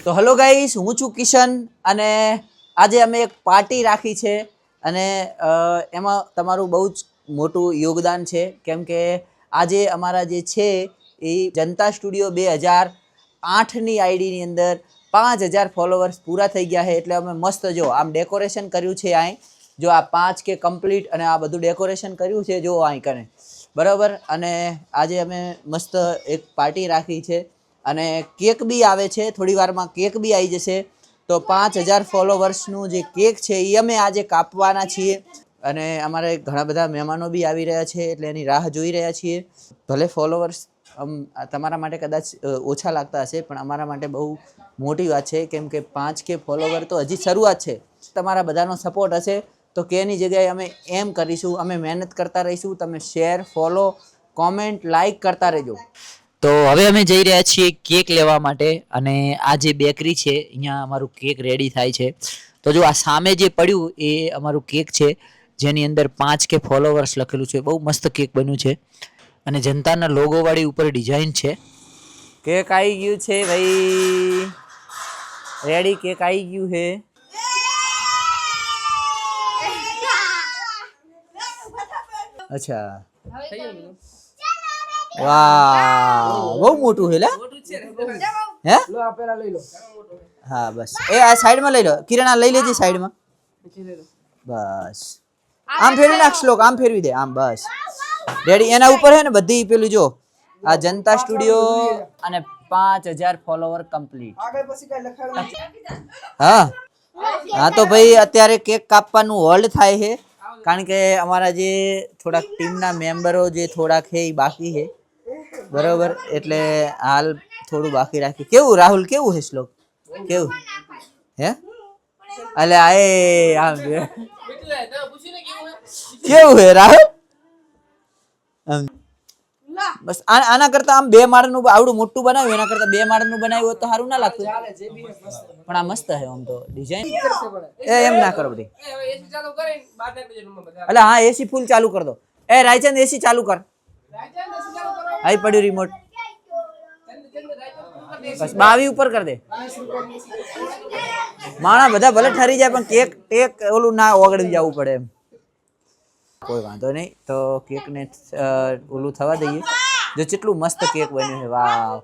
તો hello guys, હું છું કિશન અને આજે અમે એક પાર્ટી રાખી છે અને એમાં તમારું બહુ જ મોટું યોગદાન છે કેમ કે આજે અમારા જે છે એ જનતા સ્ટુડિયો 2008ની આઈડીની અંદર 5000 ફોલોવર્સ પૂરા થઈ ગયા છે એટલે અમે મસ્ત જો આમ ડેકોરેશન કર્યું છે અહીં જો આ 5K કમ્પ્લીટ અને આ બધું ડેકોરેશન કર્યું છે જો અહીં કને બરાબર અને આજે અમે મસ્ત એક પાર્ટી રાખી છે અને કેક બી આવે છે થોડી વારમાં કેક બી આવી જશે તો 5000 ફોલોવર્સનું જે કેક છે એ અમે આજે કાપવાના છીએ અને અમારે ઘણા બધા મહેમાનો બી આવી રહ્યા છે એટલે એની રાહ જોઈ રહ્યા છીએ ભલે ફોલોવર્સ તમારા માટે કદાચ ઓછા લાગતા હશે પણ અમારા માટે બહુ મોટી વાત છે કેમ કે 5K ફોલોવર તો હજી શરૂઆત છે તમારા બધાનો સપોર્ટ હશે તો કેની જગ્યાએ અમે એમ કરીશું અમે મહેનત કરતા રહીશું તમે શેર ફોલો કોમેન્ટ લાઈક કરતા રહેજો તો હવે અમે જઈ રહ્યા છીએ કેક લેવા માટે અને આ જે બેકરી છે અહીંયા અમારું કેક રેડી થાય છે તો જો આ સામે જે પડ્યું એ અમારું કેક છે જેની અંદર 5K ફોલોવર્સ લખેલું છે બહુ મસ્ત કેક બન્યું છે અને જનતાના લોગો વાળી ઉપર ડિઝાઇન છે કેક આવી ગયું છે ભાઈ રેડી કેક આવી ગયું છે અચ્છા વાહ બહુ મોટું છે લે હે હા બસ એ આ સાઈડમાં લઈ લો કિરણ આ લઈ લેજે સાઈડમાં બસ આમ ફેરવી નાખ શ્લોક આમ ફેરવી દે આમ બસ રેડી એના ઉપર હે ને બધી પેલું જો આ જનતા સ્ટુડિયો અને 5000 ફોલોવર કમ્પ્લીટ હા હા તો ભાઈ અત્યારે કેક કાપવાનું હોલ્ડ થાય છે કારણ કે અમારા જે થોડાક ટીમના મેમ્બરો જે થોડાક છે એ બાકી છે બરોબર એટલે હાલ થોડું બાકી રાખી કેવું રાહુલ કેવું છે શ્લોક કેવું હે અલે આએ આમ કેવું હે રાહુલ બસ આના કરતા આમ 2 માળનું આવડું મોટું બનાવ્યું એના કરતા 2 માળનું બનાવ્યું હોત તો સારું ના લાગતું પણ આ મસ્ત છે આમ તો ડિઝાઇન એમ ના કરો બધી એટલે હા એસી ફૂલ ચાલુ કર દો એ રાયચંદ એસી ચાલુ કર આઈ પડ્યું રિમોટ બસ 22 ઉપર કર દે માણા બધા ભલે ઠરી જાય પણ કેક ઓલું ના ઓગળી જવું પડે એમ કોઈ વાંધો નહીં તો કેકને ઓલું થવા દઈએ જો કેટલું મસ્ત કેક બન્યું છે વાવ